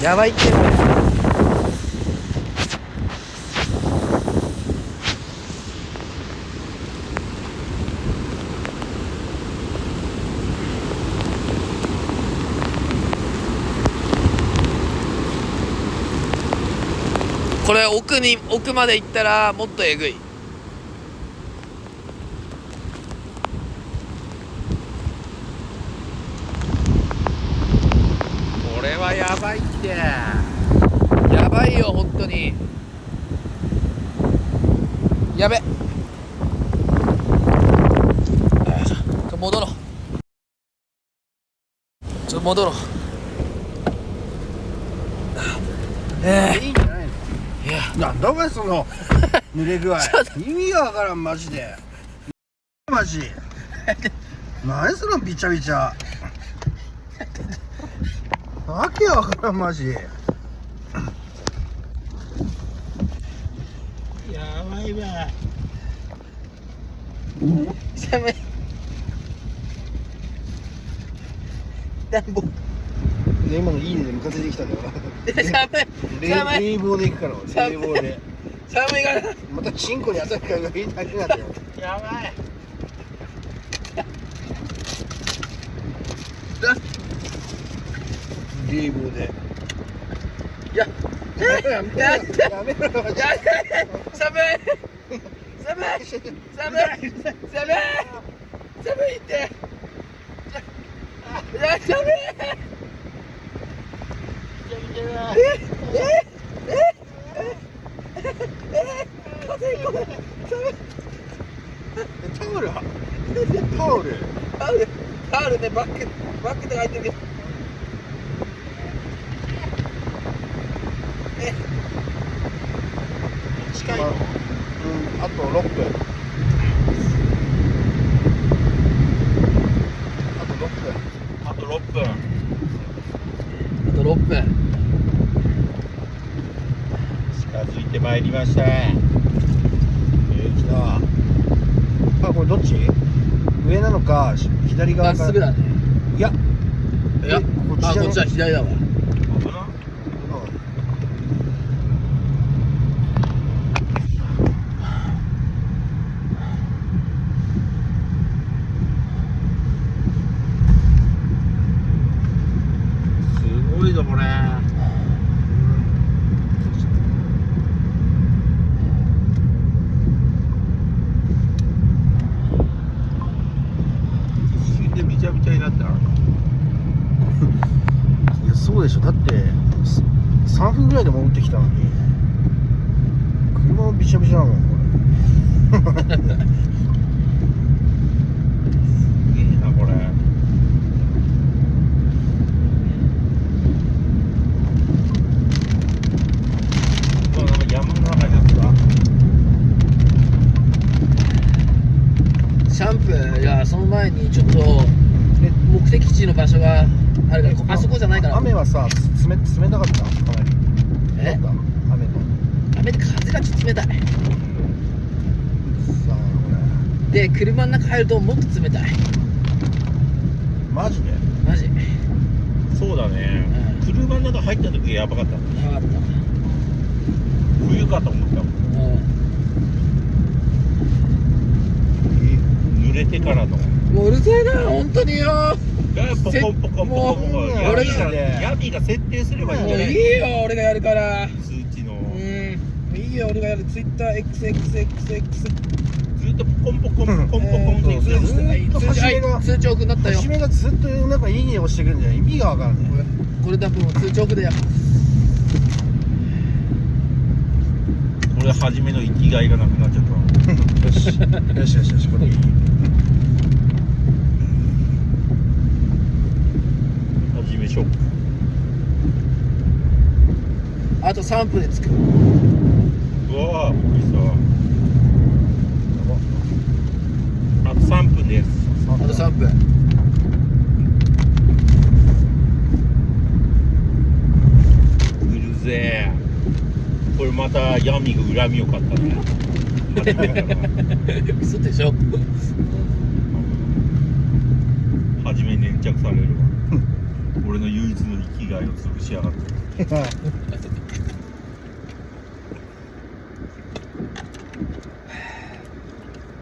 やばいって。これ奥まで行ったらもっとえぐい。これはやばいって。やばいよ本当に。やべ。戻ろう。戻ろう。いいんじゃないの？いや、なんだお前その濡れ具合。意味がわからんマジで。マジ。何そのビチャビチャ。わけわからんマジ。やばいわ。寒い。暖房。今のいいねでムカついてきたんだよな。寒い。冷房で行くから俺。冷房で。寒いから。またチンコに当たるからがいいだけなんだよ。やばい。冷房で。やめろよ。やめろよ。寒い。って。寒い。タオルはタオルね、バッグで入ってるけど。近いの？あと6分。あと6分。あと6分。あと6分。近づいてまいりました。来た。あ、これどっち？上なのか左側か。まっすぐだね。いや、こっちは左だわ。すごいぞこれ。一瞬でびちゃびちゃになった。いやそうでしょ。だって3分ぐらいで戻ってきたのに車もびしゃびしゃなもんこれ。すげえなこれ。山の中にあった。シャンプー、いや、その前にちょっと目的地の場所があるから、あそこじゃないから。雨はさ、冷たかったかなり。え？どうだった雨の。雨で風がちょっと冷たい。さあこで、車の中入るともっと冷たい。れマジで。マジ。そうだね、車の中入った時やばかった。やばかった。冬かと思ったもん。濡れてからのもううるせえな、本当によ。ポコンポコンポコンポコン。もうヤミが設定すればいいんもうじゃない？いいよ、俺がやるから。数値のいいよ、俺がやる。TwitterXXXX。ずっとポコンポコンポコンポコンってずっと端目が通知送になったよ。端目がずっとなんかいいね押してくるんじゃない？意味がわからんね。これ多分通知送だよ。俺初めの生きがいがなくなっちゃった。よしこれいい。初めショック。あと3分で着く。うわぁ、いいさ。あと3分です。あと3分。うるぜえ。これまたヤミが恨みを買ったね。嘘でしょ。初めに粘着されるわ。俺の唯一の生きがいを潰しやがって。こ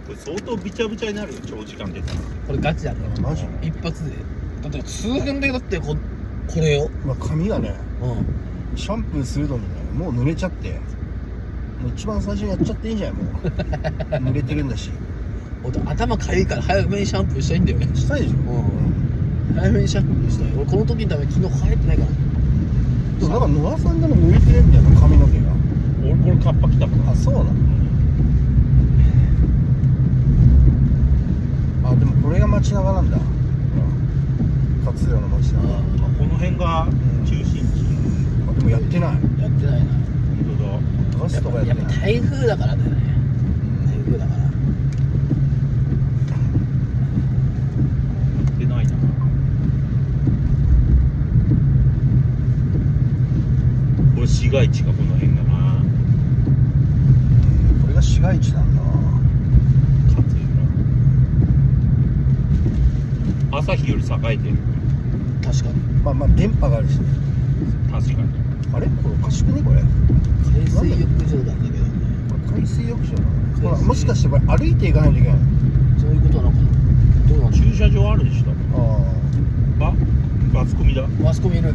れ相当びちゃびちゃになるよ、長時間出たら。これガチだね。マジ一発で。だって数分でだってこれよ。まあ髪がねうん。シャンプーするのにねもう濡れちゃって、もう一番最初にやっちゃっていいんじゃないもう濡れてるんだし。ほんと頭かゆいから早めにシャンプーしたいんだよね。したいでしょ。早めにシャンプーしたい。俺この時にため昨日生えてないから。でもなんか野田さんでも濡れてるんだよな髪の毛が。俺これカッパ来たから。あ、そうなの。あ、でもこれが街中なんだ。勝浦の街中。まあこの辺が中心地。あ、でもやってない。やってないな。本当だ。ガスとかやってやっぱない。台風だからだよね。台風だから。やってないな。これ市街地か、この辺がな。これが市街地なんだ。勝浦。朝日より栄えてる。確かに。まあまあ電波があるしね。確かに。あれこれおかしくねこれ。海水浴場なんだけどね。これ海水浴場なの。ほらもしかしてこれ歩いていかないといけないの。そういうことなのかな。どうなの。駐車場あるでしょ。ああ、マスコミだ。マスコミいる。あ。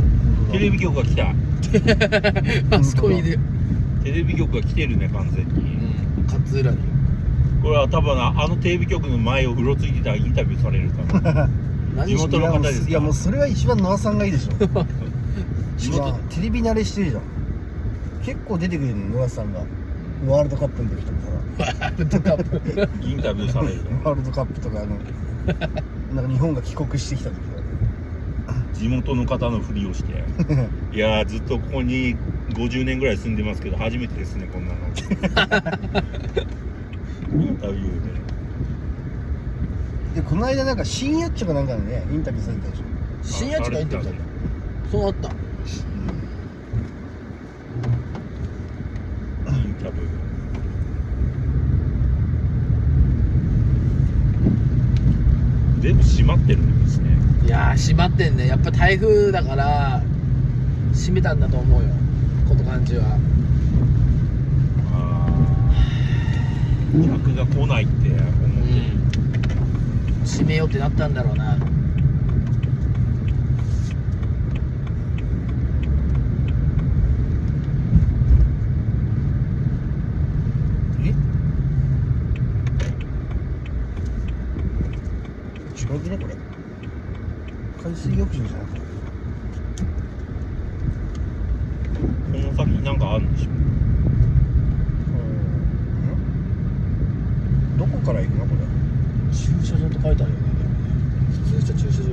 テレビ局が来た。マスコミいる。テレビ局が来てるね、完全に。勝浦に。これは多分あのテレビ局の前をうろついてたらインタビューされるから地元の方ですか。いやもうそれは一番野田さんがいいでしょ。地元テレビ慣れしてるじゃん。結構出てくるの野田さんがワールドカップの時とかワールドカップ。インタビューされるワールドカップとかなんか日本が帰国してきた時とか地元の方のふりをしていやーずっとここに50年ぐらい住んでますけど初めてですねこんなのインタビューで。でこの間なんか深夜っちょかなんかでねインタビューされたでしょ。深夜地がインタビューされた。そうなった。インタビュー全部閉まってるんですね。いやー閉まってんね。やっぱ台風だから閉めたんだと思うよ。この感じは。ああ客が来ないって思ってる。閉めようってなったんだろうな。え違うねこれ海水浴場じゃなくてこの先なんかあるんでしょ。どこから行くのこれ。駐車場って書いてあるよね。普通車駐車場。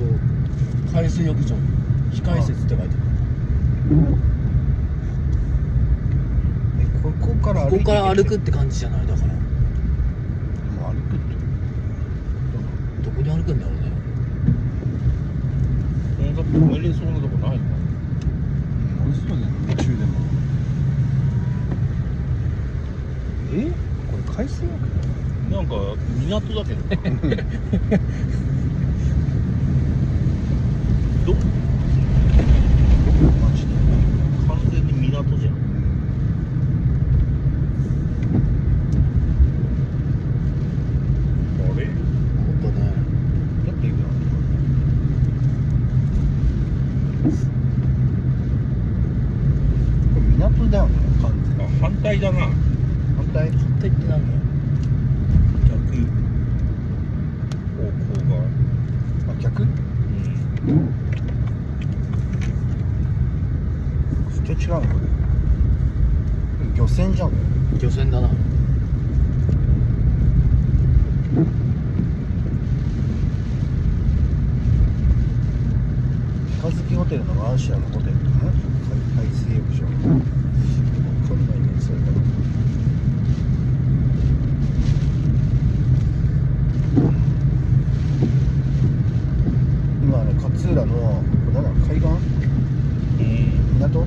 海水浴場。控え室って書いてある。ここから歩いてここから歩くって感じじゃない。だからでも歩くってどこに歩くんだろうね。この先止めれそうなとこないの。美味しそうだよね途中でも。これ海水浴なんか港だけどどマジで完全に港じゃん。あれほんとね。だって行くのこれ港だよね完全に。あ反対だな。反対反対ってなんだよ。逆方向が。あ逆うん絶対違うのこれ漁船じゃんこれ。漁船だな。三日月ホテルのワンシアのホテル海水浴場わかんないねそれから今ね勝浦のこれ何なの海岸うん港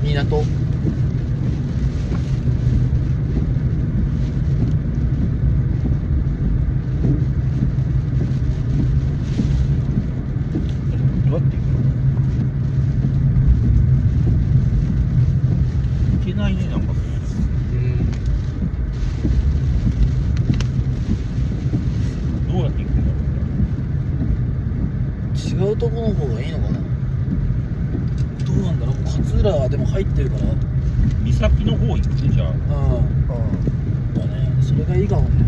港。男の方がいいのかな。どうなんだろう。勝浦はでも入ってるから。岬の方行くじゃあ。だね。それがいいかもね。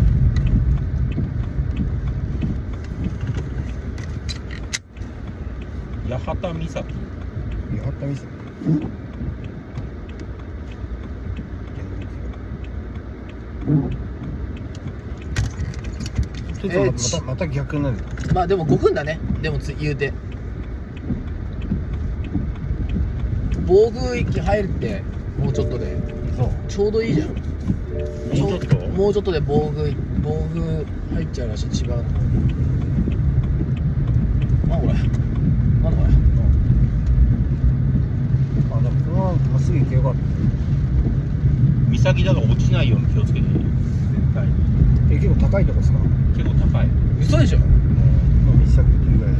八幡岬。八幡岬。また逆になる。まあでも5分だね。でも言うて暴風域入るってもうちょっとでそうちょうどいいじゃん。もうちょっともうちょっとで暴風入っちゃうらしい。千葉の方に。なんこれなんだこれ。あ、でもこのまままっすぐ行けよかった。岬だが落ちないように気をつけて。絶対結構高いとこですか？結構高い。嘘でしょ。岬っていうぐらいだ。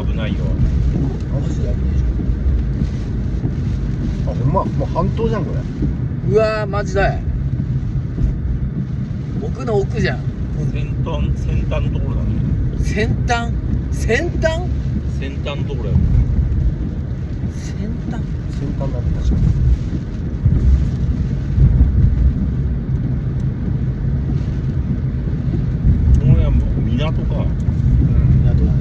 危ないよ。マジで危ねえじあ、ほんま、もう半島じゃんこれ。ゃん。うわーマジだよ。奥の奥じゃん。先端のところだね。先端先端のところよ。先端先端だね確かに。これはもう港か。港だね。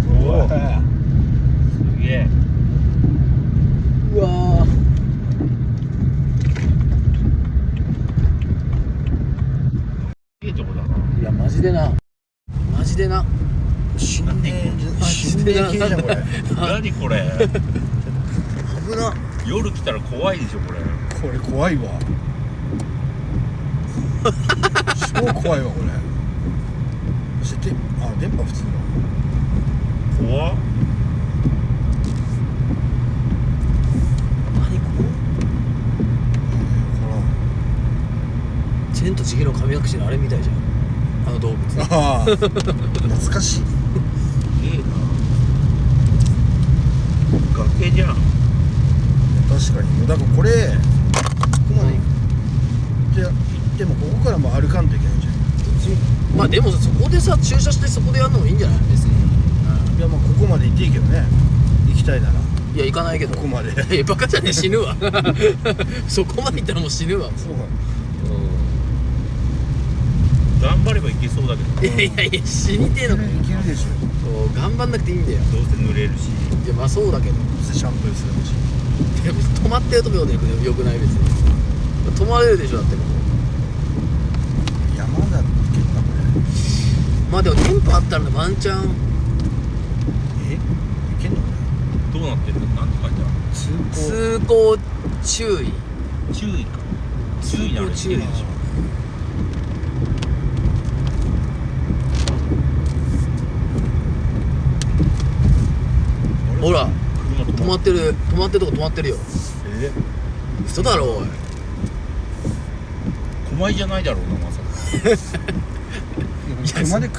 うわすげえ。うわーいいとこだな。いやマジでな心霊系じゃんこれ。何これ。危な。夜来たら怖いでしょこれ。これ怖いわ。超怖いわこれ。そして電波普通の。怖っ。何ここ。千と千尋の神隠しのあれみたいじゃん。あの動物。ああ懐かしい。すげえな。崖じゃん。確かに。だからこれここまで行ってもここからも歩かんといけないじゃん。まあでもさ、そこでさ駐車してそこでやるのもいいんじゃない別に。いやまあここまで行っていいけどね。行きたいならいや行かないけど。ここまで。いやバカじゃねえ死ぬわ。そこまで行ったらもう死ぬわ。そう頑張ればいけそうだけど。いやいや死にてえのか。行けるでしょ。そう頑張んなくていいんだよ。どうせ濡れるし。いやまあそうだけど。どうせシャンプーするし。いや別に止まってるとこよねよくない別に。止まれるでしょだってここ。山だっけなこまあでもテンポあったらねワンチャン。れ。行けんのこどうなってるの？なんて書いてある？れ。通行注意。注意か。注意ならいけるでしょ。ほら車止まってるとこ止まってるよ。嘘だろおい。狛江じゃないだろうなまさか。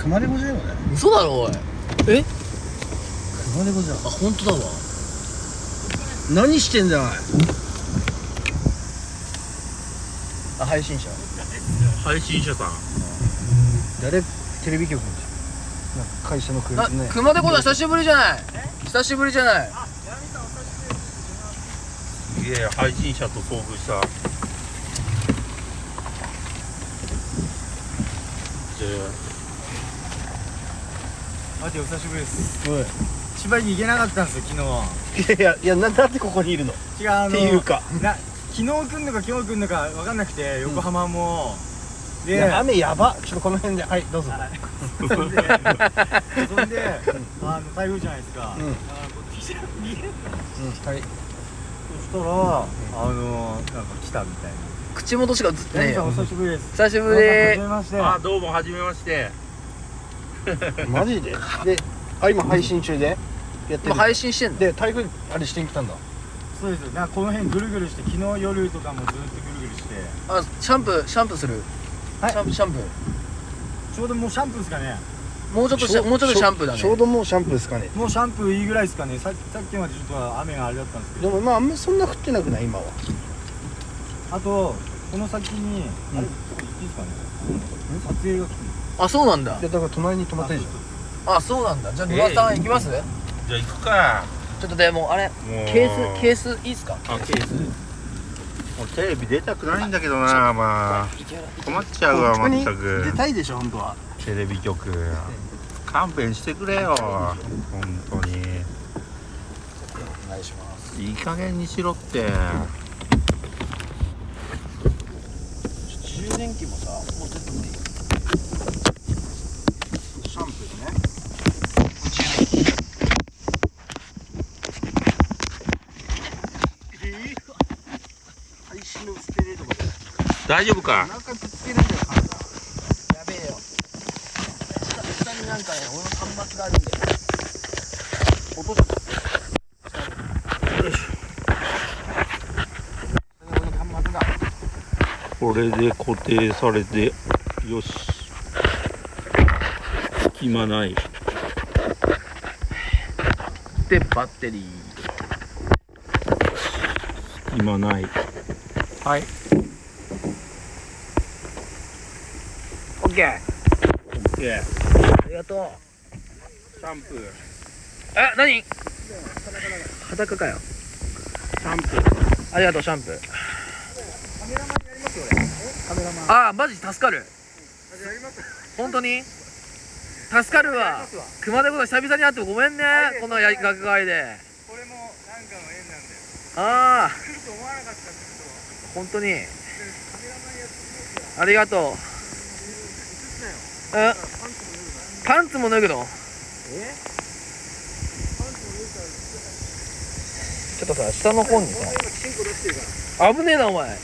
熊手子じゃんよね。嘘だろおい。え熊手子じゃん。あ本当だわ。何してんだよおい。あ配信者。配信者さん。誰テレビ局のなんか会社のあ熊手子だ久しぶりじゃない。久しぶりじゃない。すげえ配信者と遭遇した。マジお久しぶりです。おい千葉に行けなかったんですよ昨日。いやなんでここにいるの。違うっていうか昨日来んのか今日来んのか分かんなくて横浜も、いでや雨やば。ちょっとこの辺ではいどうぞ。そんで台風じゃないですか。うんこっち見える。はい。そしたらなんか来たみたいな。口元しか映ってねえよ。お久しぶりです。久しぶり。はじめまして。あどうもはじめまして。マジで。で今配信中でやって今る。配信してんの。で台風あれしてきたんだ。そうです。なんかこの辺ぐるぐるして昨日夜とかもずっとぐるぐるして。あシャンプーする。はいシャンプー。ちょうどもうシャンプーですかね。もうちょっとシャンプーだね。ちょうどもうシャンプーですかね。もうシャンプーいいぐらいですかね。さっきまでちょっと雨があれだったんですけど。でもまああんまりそんな降ってなくない今は。あとこの先に、あれいいですかね。撮影が来てる。あ、そうなんだ。いやだから隣に止まってるじゃん。あ、そうなんだ。じゃあ野田さん行きます？じゃあ行くか。ちょっとでもあれもうケースいいですか？あ、ケース。もうテレビ出たくないんだけどな、まあ困っちゃうわ全出く。たいでしょ本当は。テレビ局勘弁してくれよ本当に。お願いします。いい加減にしろって。充電器もさ持ってってもいい？シャンプーね。配信の捨てれとかで大丈夫か。中くっつけるんだよ体。やべえよ。下になんかね、俺の端末があるんで。落としちゃった。よいしょ。俺の端末が。これで固定されて、よし。隙間ない。で、バッテリー。隙間ない。はい。オッケー。で、ありがとう。シャンプー。何？裸かよ。シャンプー。ありがとう、シャンプー。カメラマンやりますよ俺。カメラマン。あー、マジ助かる。やります。本当に助かるわ。熊手こと久々に会ってごめんね、この学会で。これもなんかの縁なんで。ああ、来ると思わなかったんです本当に。けど。カメラマンやってみますよ。ありがとう。パンツも脱ぐの？ちょっとさ、下の方にさ、今チンコ出してるから。危ねえなお前。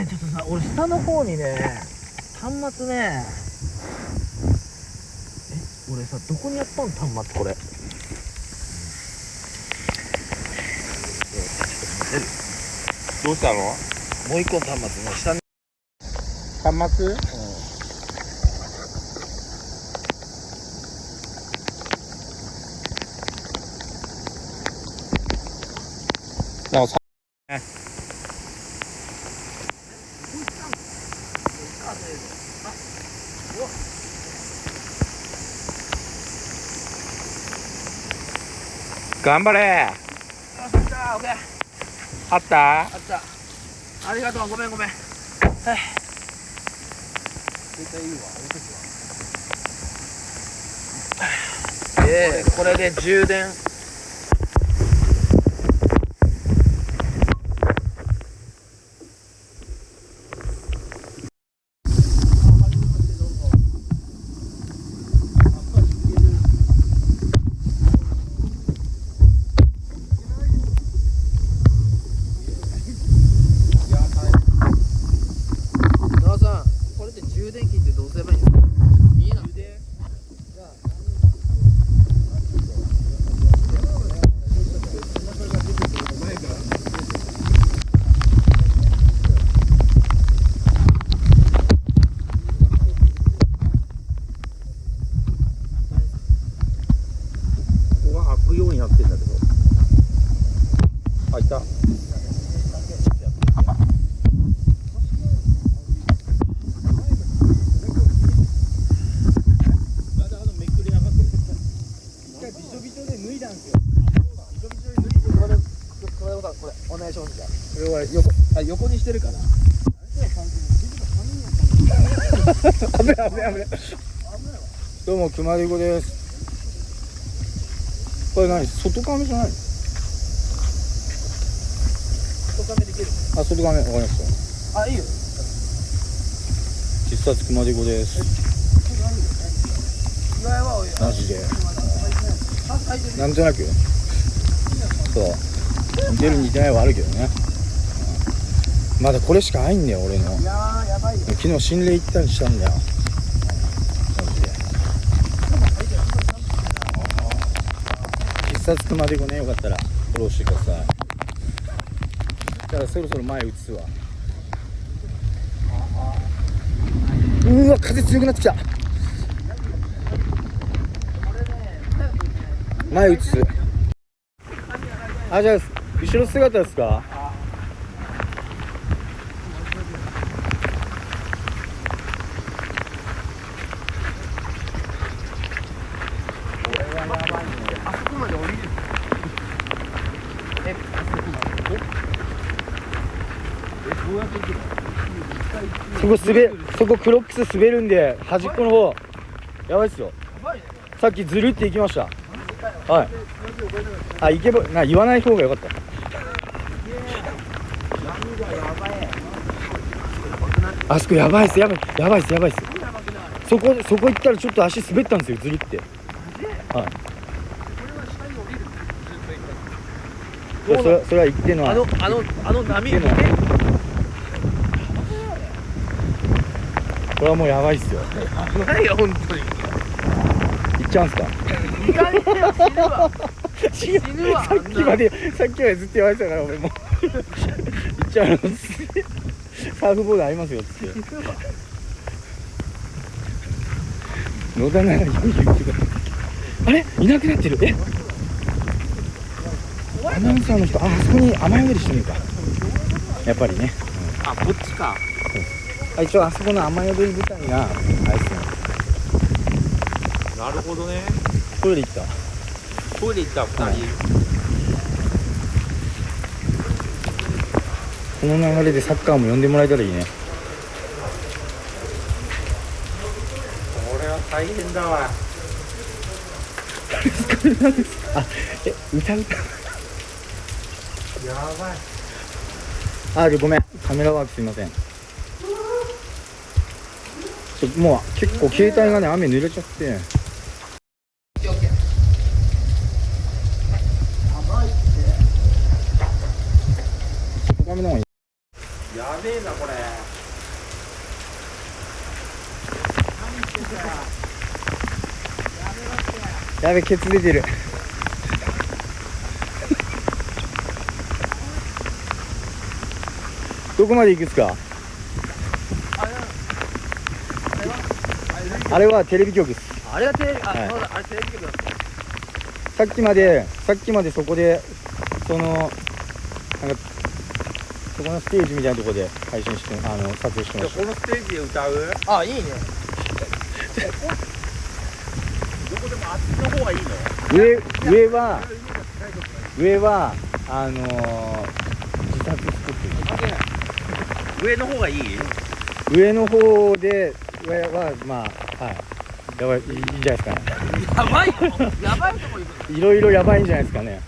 ちょっとさ、俺下の方にね、端末ね、俺さ、どこにやったの端末これ。どうしたの？もう一個の端末ね、下に。端末？なんかさ、頑張れ。あったオッケー。あった？あった。ありがとう、ごめんごめん。はい。絶対いいわ。これで充電。野田さん、これって充電器ってどうすればいいんですか？見えない。ここが開くようになってんだけど。開いた。びしょびしょで脱いだんですよ。びしょびしょで脱いで。これお願いします。じゃあこれは横にしてるから。危ない危ない危ない。どうも熊手子です。これ何？外カメじゃないの？外カメできる。あ、外カメわかりました。あ、いいよ。必殺熊手子です。岩井はおい。マジで。なんとなく。そう。似てる似てないはあるけどね。まだこれしかないんだよ俺の。いやー、やばいよ。昨日心霊行ったりしたんだよ。マジで。必殺熊手子ね、よかったらフォローしてください。だからそろそろ前移すわ。うわ風強くなってきた。前映す。あ、じゃあ後ろ姿ですか。あそこまで降りる。そこクロックス滑るんで端っこの方やばいっすよ。さっきずるって行きました。はい。あ、行けば言わない方がよかった。あそこやばいっす。やばいっす。そこ行ったらちょっと足滑ったんですよ、ずるって。はい。それは一定のあの波見て。これはもうやばいっすよ。危ないよ本当に。行っちゃうんすか。行かねえよ、死ぬわ。さっきまでずっと言われてたから俺も行っちゃうのっつって、サーフボードありますよっつって。野田なら余裕があれいなくなってる。アナウンサーの人、あそこに雨宿りしてるのかやっぱりね。あ、こっちか。一応あそこの雨宿り部隊があれですね。なるほどね。トイレ行った。トイレ行った2人、この流れでサッカーも呼んでもらえたらいいね。これは大変だわ。あ、歌やばい。あ、ごめん、カメラワークすいません。もう結構携帯がね、雨濡れちゃって。外カメの方がいい。やべえなこれ。やべ、ケツ出てる。どこまで行くっすか。あれはテレビ局っす。あれがテレビ、あ、はい、そうだ、あれテレビ局だ。さっきまでそこでなんかそこのステージみたいなところで配信して撮影してました。このステージで歌う。あ、いいね。どこでもあっちの方がいいの。上は自殺スポット。上の方がいい。上の方で上はまあはいやばい、いいんじゃないですかね。やばいよ。やばいとこ行く。いろいろやばいんじゃないですかね。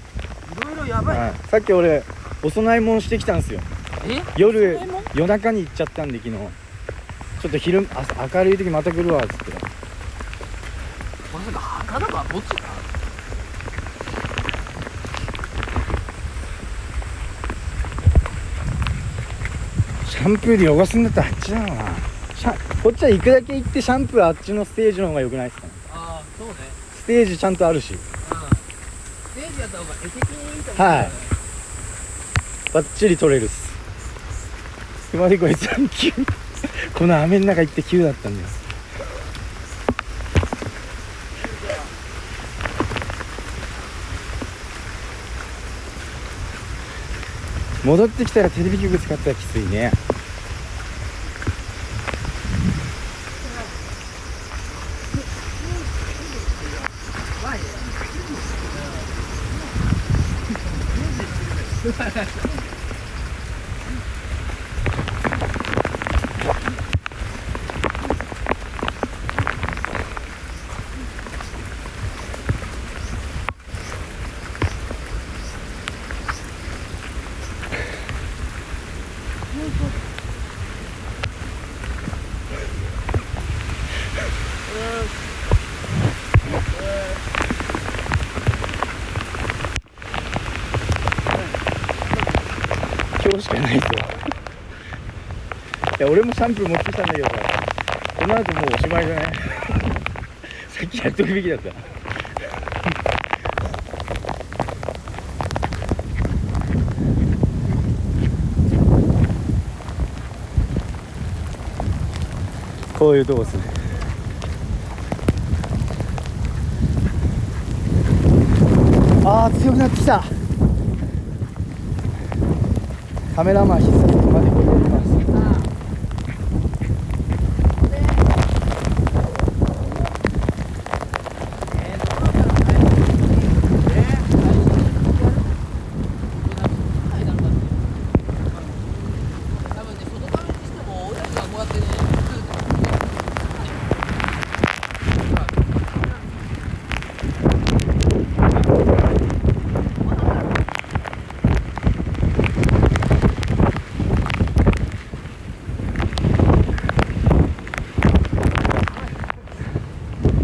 いろいろやばい。はい、さっき俺お供え物してきたんですよ。夜中に行っちゃったんで、昨日ちょっと明るい時また来るわっつって。まさか墓だか墓地か。シャンプーで汚すんだったらあっちだろうな。こっちは行くだけ行ってシャンプーはあっちのステージの方が良くないですかね。ああ、そうね。ステージちゃんとあるし。ステージやった方が絵的にいいと思う。はい、バッチリ撮れるっす。今でこいつらに急この雨の中行って急だったんだよ。戻ってきたらテレビ局使ったらきついね。今日しかないぞ。いや俺もシャンプー持ってきたんだけどさ、この後もうおしまいじゃないさっきやっとくべきだった。こういうとこですね。あー強くなってきた。カメラマン必殺までこれやります。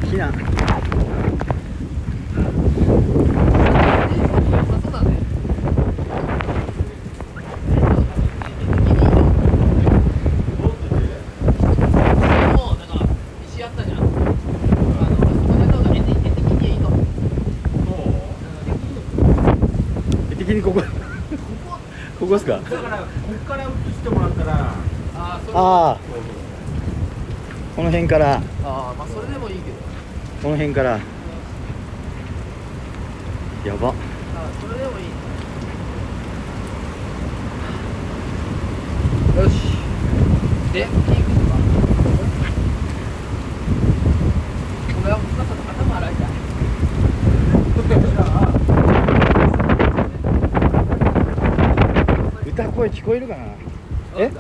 避難。的にここここっすか。だからここから映してもらったらああこの辺から、ああまあそれでもいいけど、この辺からやば。あそれでもいい。よしで行くのか。俺は深さと頭洗いたい。歌声聞こえるかな。え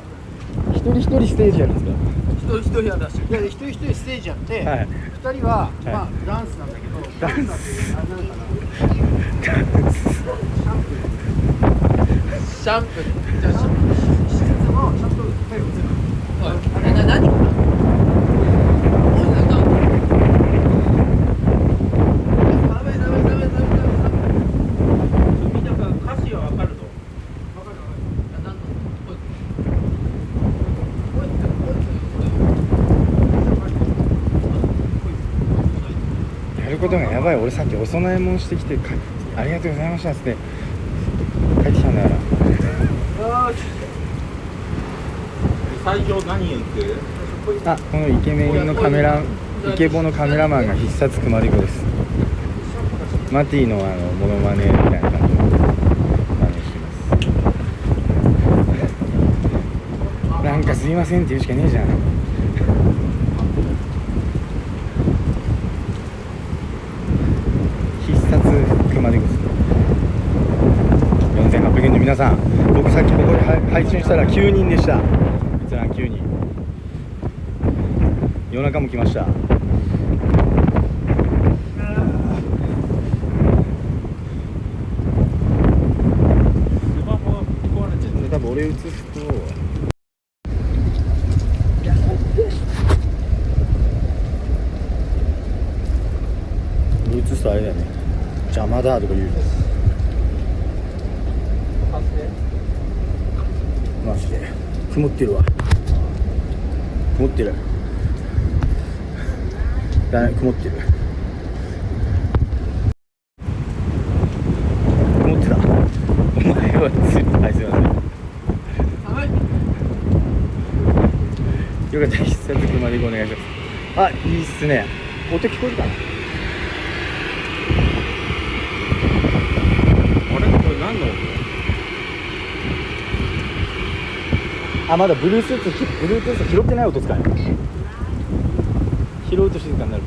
一人一人ステージやるんですか。一人一人やだし、いや一人一人ステージやって、はい二人は、いまあダンスなんだけど、ダンスだってあれなのかな。シャンプー。じゃあ施設もちゃんと手を打つの。はい。あれ何？なんか。ダメ。みんなが歌詞はわかると。やることがやばい。俺さっきお供え物してきてありがとうございましたっつって帰ってきたんだから。最初何言って？あ、このイケメンのカメライケボのカメラマンが必殺くまりこです。マティのモノマネみたいな感じの真似してます。なんかすいませんって言うしかねえじゃん。必殺くまりこです。4800円の皆さん、僕さっきここで配信したら9人でした。閲覧9人。夜中も来ました。多分俺映すと映すとあれだよね、邪魔だとか言うのマジで曇ってるわ。曇ってるだね、曇ってる。曇ってた。お前ははい、すいません。よかったら必殺くまりこお願いします。あ、いいっすね。音聞こえるかな。あれこれ何の音？あ、まだブルートゥース拾ってない音使えない。拾うと静かになる。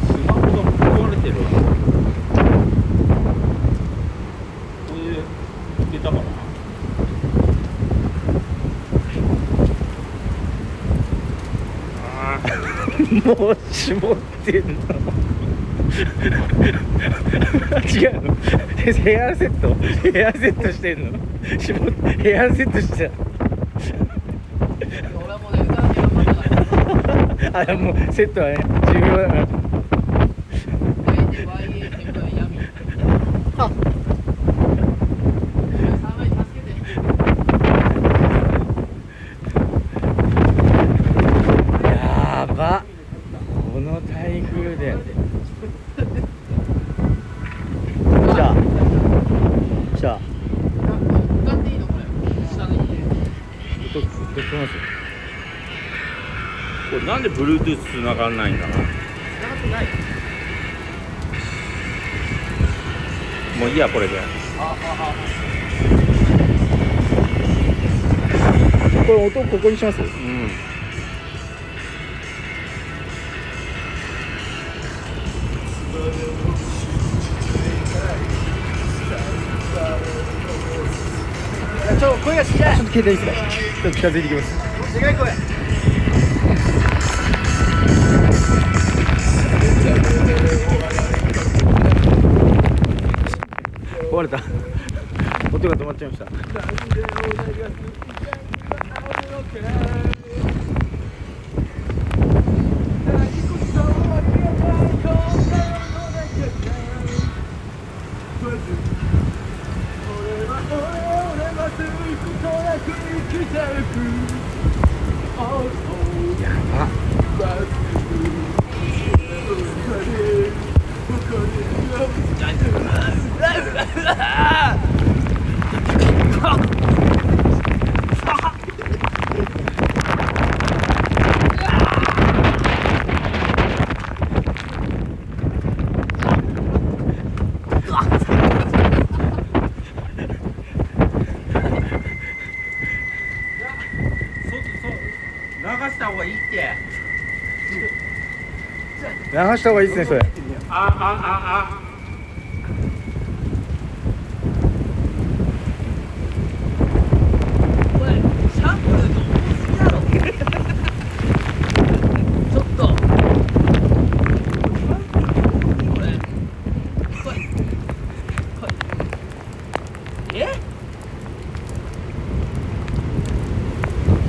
スマホが壊れてるわ。これで出たかな。もう絞ってんの違うの。ヘアセットしてんの。ヘアセットして俺はもうね、歌わなきゃ分かんない。あ、もうセットはね重要だから。やば、この台風で来た。歌っていいのこれ？下に。ますよ。これなんで Bluetooth 繋がんないんだな。繋がってない。もういいやこれで。これ音ここにします。うん。声がちっちゃい。ちょっと携帯いいですか。ちょっと近づいてきます。でかい声。壊れた。音が止まっちゃいました。流した方がいいって。流した方がいいですねそれ。これシャンプーと重すぎだろ。ちょっと。これ。え？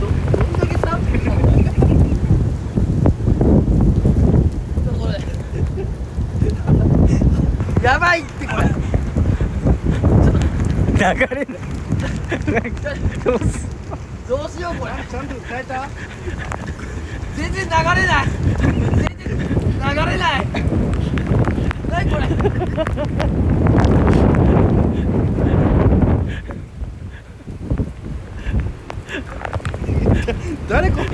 どんだけシャンプーなの？これ。やばいってこれ。流れない。どうす。どうしようこれ。シャンプー変えた？全然流れない。全然流れない。何これ。誰この人。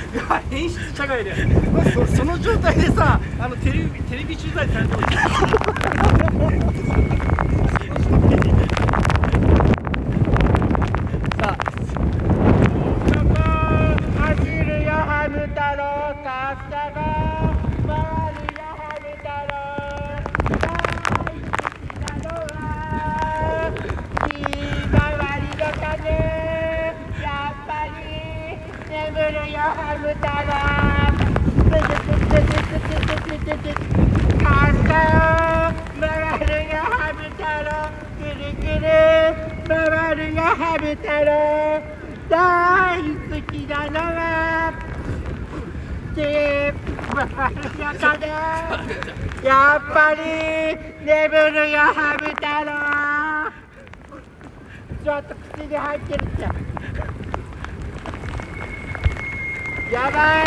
いや演出社会でその状態でさテレビ取材されてる。さあ走るよハム太郎カスタが回るよハム太郎大好きなのはひまわりの種やっぱり眠るよハム太郎カスタを回るよハム太郎ぐるぐる回るよハム太郎大好きなのは回るよ種やっぱり眠るよハム太郎ちょっと口に入ってるってやばい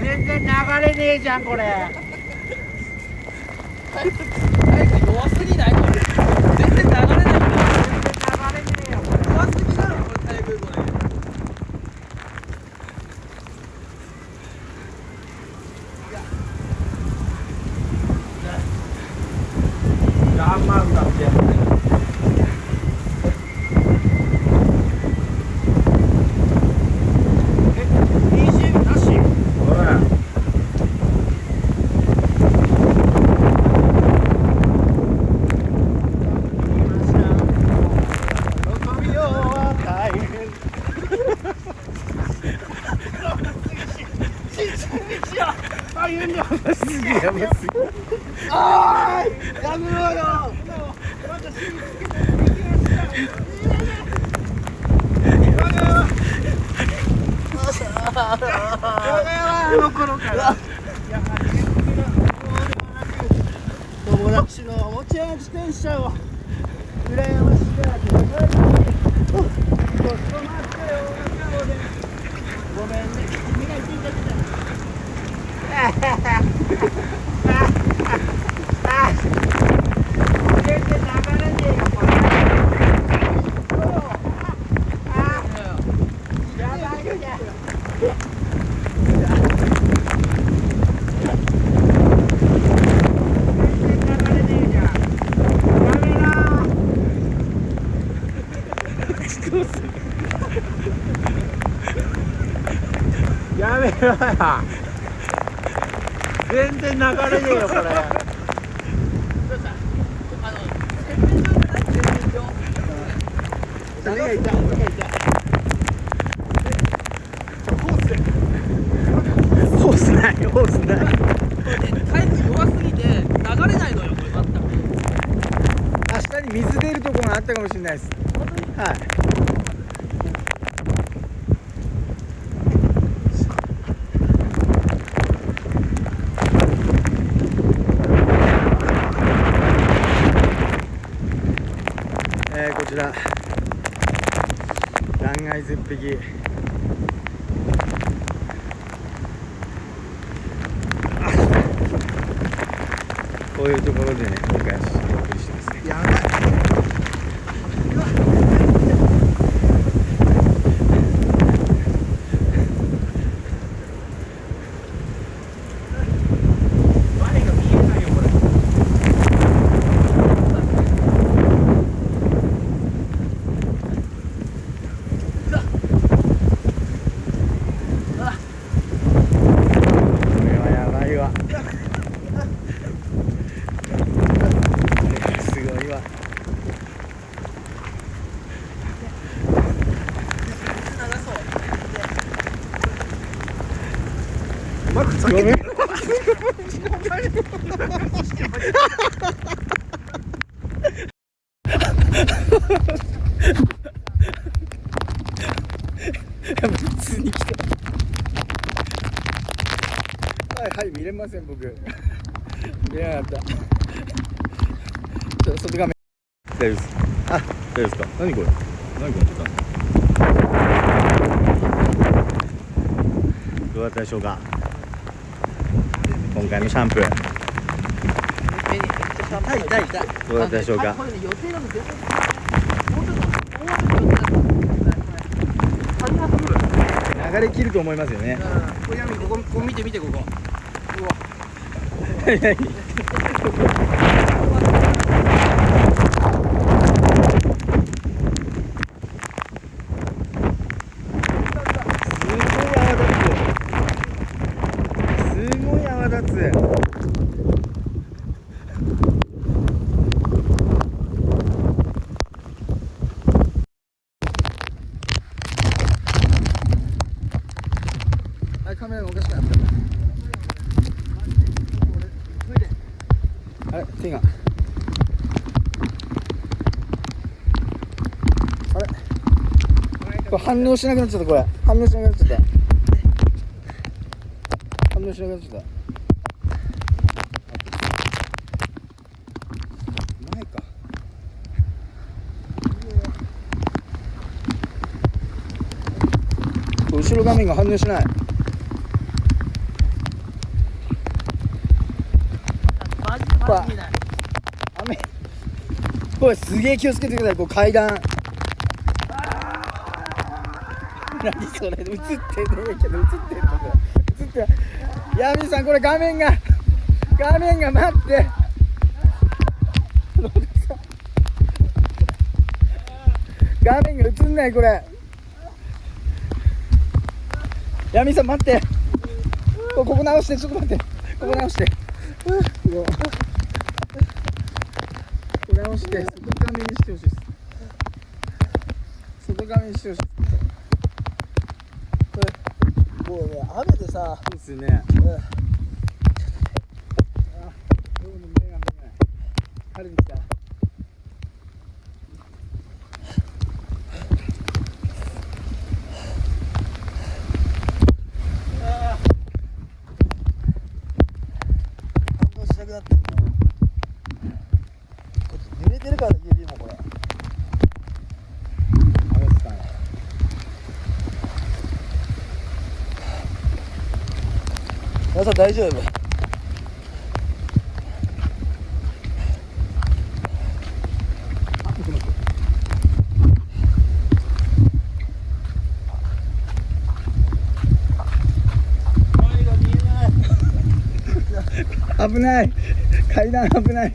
全然流れねえじゃんこれ早く弱すぎないこれ全然流れない全然流れねえよ弱すぎだろこれ早くこれ我慢だってやつね。BGM なしほら。喜びよ大変大変だすげえやばすぎ。あーいやめろよあの頃から友達のおもちゃや自転車を羨ましがってちょっと待ってよごめんね君が言っていたけど全然流れねえよこれ全然流れねえよこれ。誰がいた？誰がいた？ホースないホースない。タイプ弱すぎて流れないのよこれ全く。下に水出るところがあったかもしれないです。はい。こちら断崖絶壁、こういうところでね、繰り返しお送りしてますね。やばい。前が見えないよこれ。これはやばいわ。すごいわ。マック下ごめん。げて。普通に来た。はいはい、見れません僕。見れなかった。外画面。大丈夫です。あ、大丈夫ですか。何これ。何このボタン。どうだったでしょうか。今回のシャンプー痛い痛い痛い。どうだったでしょうか。これね予定なんで全然もうちょっと大雨の予定だったんですよ。風が吹く。流れ切ると思いますよね。これここ見て見てここ。うわ。すごい泡立つ。はい、カメラがおかしくなった。あれ、手が。あれ。これ反応しなくなっちゃった、これ。反応しなくなっちゃった。反応しなくなっちゃった。前か。後ろ画面が反応しない。マジでない。雨。これすげえ気をつけてください。こう階段。何それ映ってねえけど映ってんのこれ映ってヤミさんこれ画面が待って画面が映んないこれヤミさん待ってここ直してちょっと待ってここ直してこれ直して外画面にしてほしいです外画面にしてほしいですもうね、雨でさ、そうですよね。春に来た。反応しなくなってる。揺れてるから指もこれ。雨ですかね。皆さん大丈夫？危ない階段危ない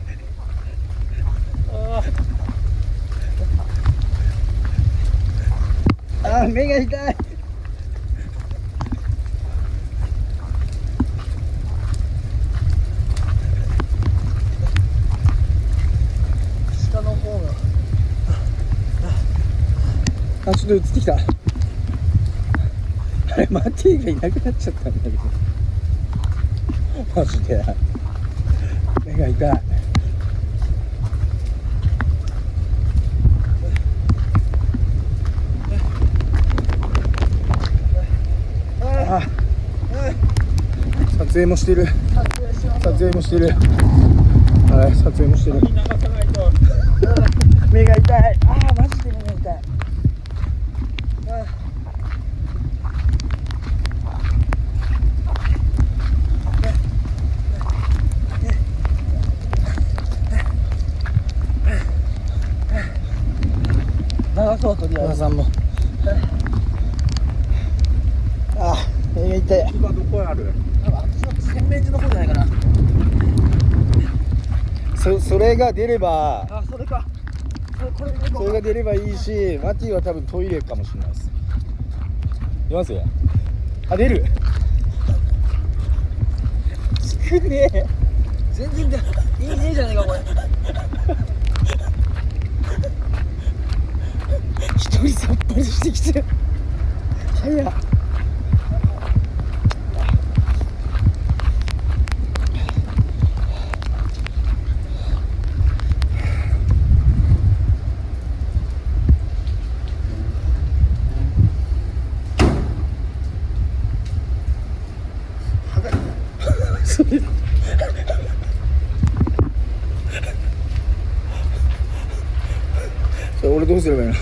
目が痛いあ、ちょっと映ってきた。あれマティがいなくなっちゃったんだけど、マジで目が痛い。あ、撮影もしてる。撮影もしてる。はい、撮影もしてる。目が痛い。ああ、マジで目が痛い。長そうとりあえず。さんも。ああ、目が痛い。今どこにある？洗面所の方じゃないかな。それが出れば、あ、それか。これでそれが出ればいいし、マティは多分トイレかもしれないです。出ますよ。あ、出る。少ねえ。全然だ。いいねじゃねえかこれ。一人さっぱりしてきてる。早っ。それだ。それ俺どうすればいいの？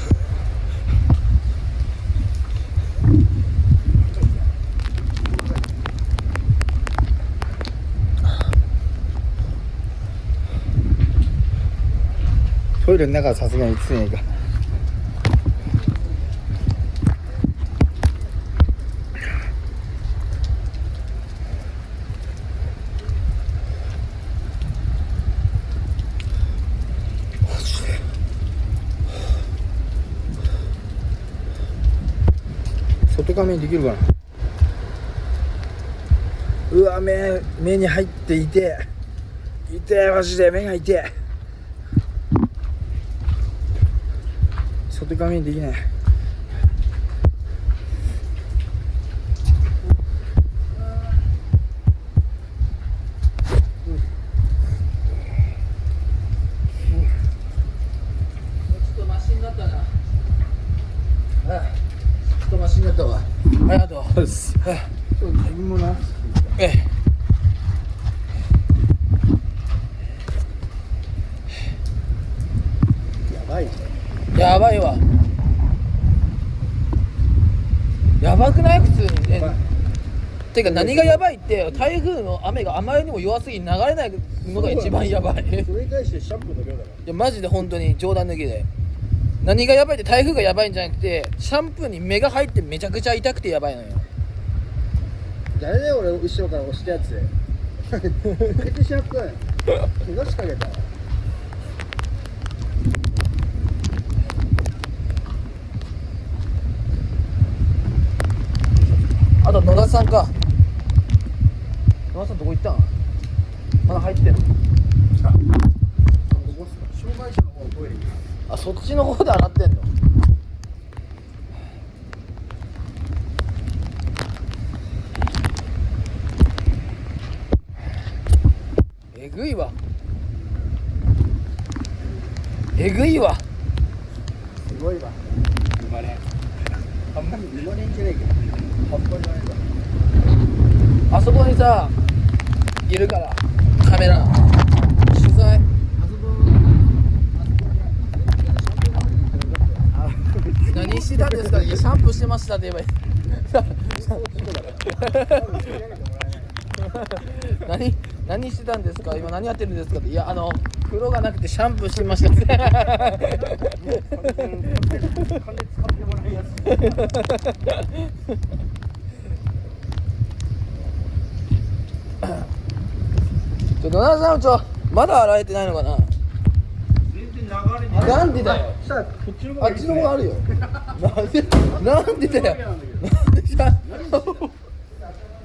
トイレの中はさすがに映せねえか。外画面できるかな。うわ、目に入っていてマジで目が痛い。外画面できない。ちょっとマシになったな。ああ、ちょっとマシになったわ。ありがとう。自分もな。やばいわ。やばくない？普通に。てか何がやばいって台風の雨があまりにも弱すぎ流れないのが一番やばい。それに対してシャンプーの量だから。いやマジで本当に冗談抜きで。何がやばいって台風がやばいんじゃなくてシャンプーに目が入ってめちゃくちゃ痛くてやばいのよ。誰だよ俺後ろから押したやつ。ペテシャンプー。怪我しかけた。あと野田さんか。野田さんどこ行ったん？まだ入ってんの？障害者の方のトイレ。あ、そっちの方で洗ってんの？えぐいわ。えぐいわ。すごいわ。生まれ。あんまり生まれんじゃねえけど。葉っぱじゃないか。あそこにさ、いるからカメラ取材。何してたんですか？いやシャンプーしてましたって言えばいい。何してたんですか？今何やってるんですかって。いや風呂がなくてシャンプーしてましたって。野田さんまだ洗えてないのかな。なんでだよ。あっちの方あるよ。なんでだよ。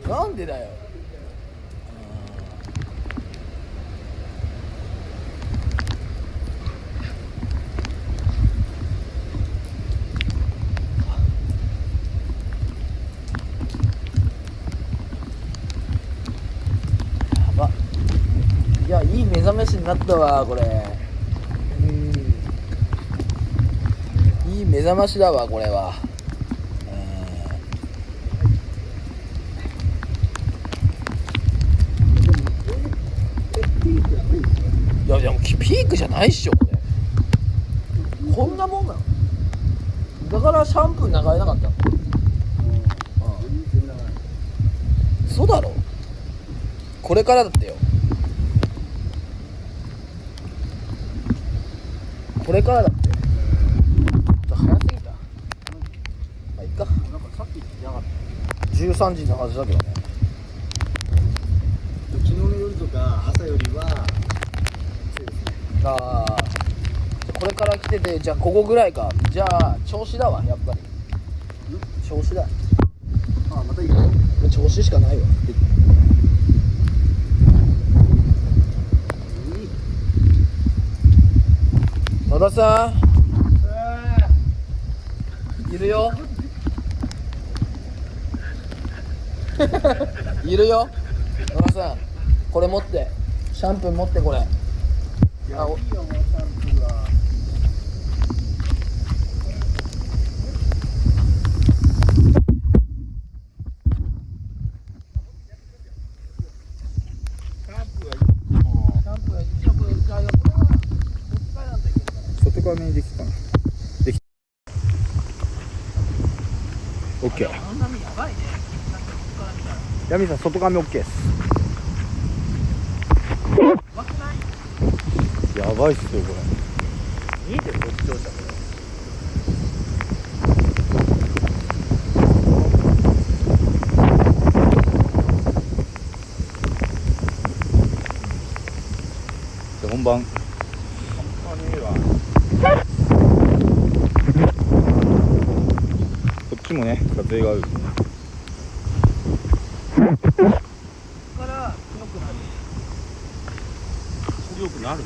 なんでだよ。目覚めしになったわこれ。いい目覚ましだわこれは。いやでもピークじゃないっしょこれ。こんなもんなの。だからシャンプー流れなかったの。嘘だろ。これからだってよ。これからだって。早すぎた。まあいっか。なんかさっき言ってなかった13時のはずだけどね。昨日の夜とか朝よりはああ。これから来てて、じゃあここぐらいか。じゃあ調子だわやっぱり。調子だ。あまたいいよ調子しかないわ。野田さん、いるよ。いるよ。野田さん、これ持って、シャンプー持ってこれ。いやいいよもうシャンプーは外側にできたな。できた。オッケー。ヤミさん外側にオッケーです。やばいっすよこれ。見えてるこっち調子だこで本番。こっちもね撮影がある。強くなるの。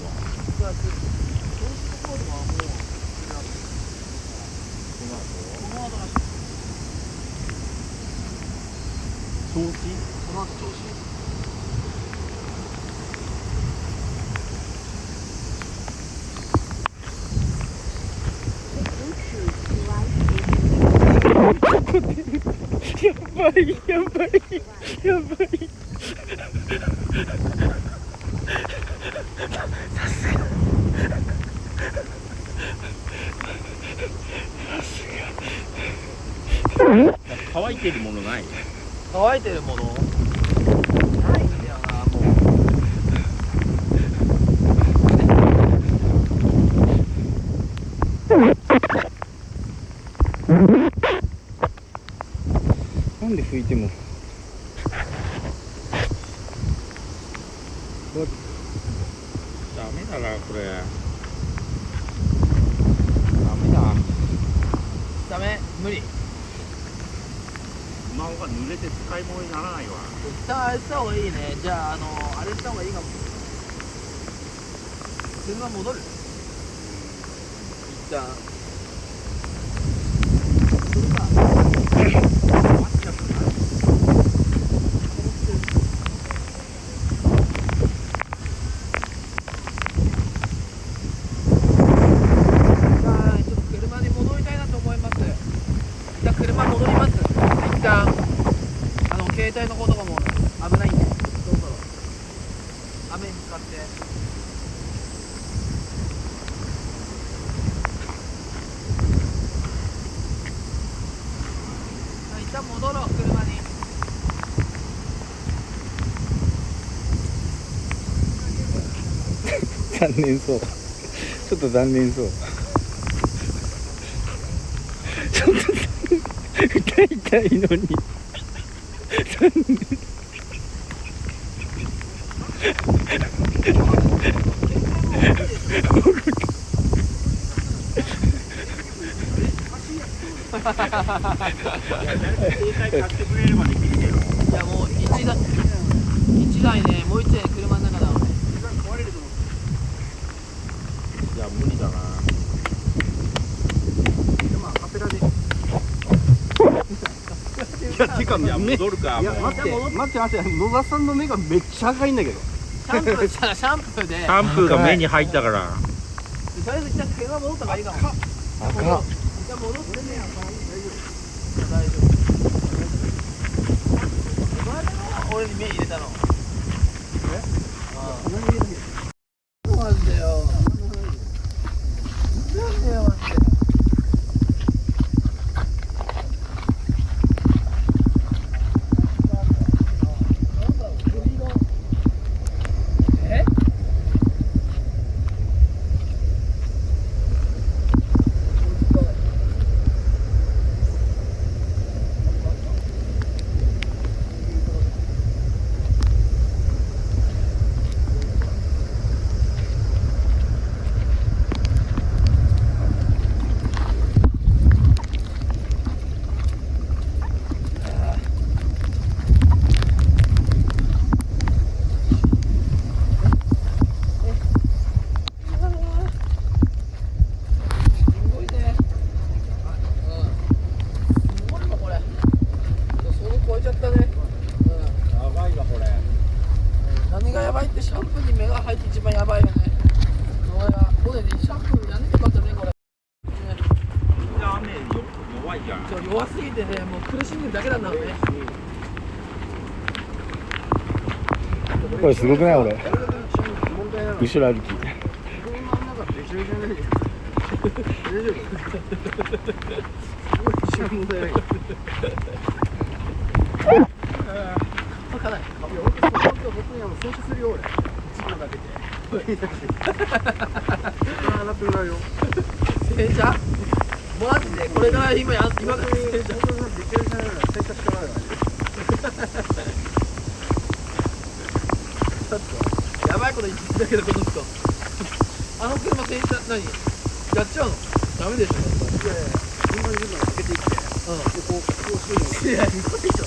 調子？その後調子。乾いてるものない？乾いてるものないんだよなもなんで拭いてもダメだなこれ。ダメだ。ダメ無理。スマホが濡れて使い物にならないわ。一旦あれした方がいいね。じゃああれした方がいいかも。車戻る。一旦。それか。車に戻りたいなと思います。一旦車戻ります。一旦携帯の子とかも危ないんで、そろそろ雨に使って。一旦戻ろう車に。残念そう。ちょっと残念そう。ちょっと痛いのに。いやもう1台ね、もう1台車の中だわ。いや無理だな。いやてかいや戻るか。いやもう待って野田さんの目がめっちゃ赤いんだけど。シシャンプーしたらシャンプーでシャンプーが目に入ったからとりあえず一旦車戻った方がいいかも赤一旦戻ってね大丈夫お前だろ俺に目入れたのマジでよなんでよマジで何がやばいってシャンプーに目が入って一番やばいよね。これねシャンプーやんねえかったねこれ。雨弱いじゃんそう弱すぎてねもう苦しんでるだけなんだろうね。これすごくない俺後ろ歩きわかんない。洗車するよ俺1秒かけて洗ってもらうよ洗車マジでこれから今から洗車できるじゃないなら洗車してもらうよちょっとやばいこと言ってたけどこの人あの車洗車何やっちゃうのダメでしょ。いやいや順番に順番にかけていってうんこうしてるのいや嘘でしょ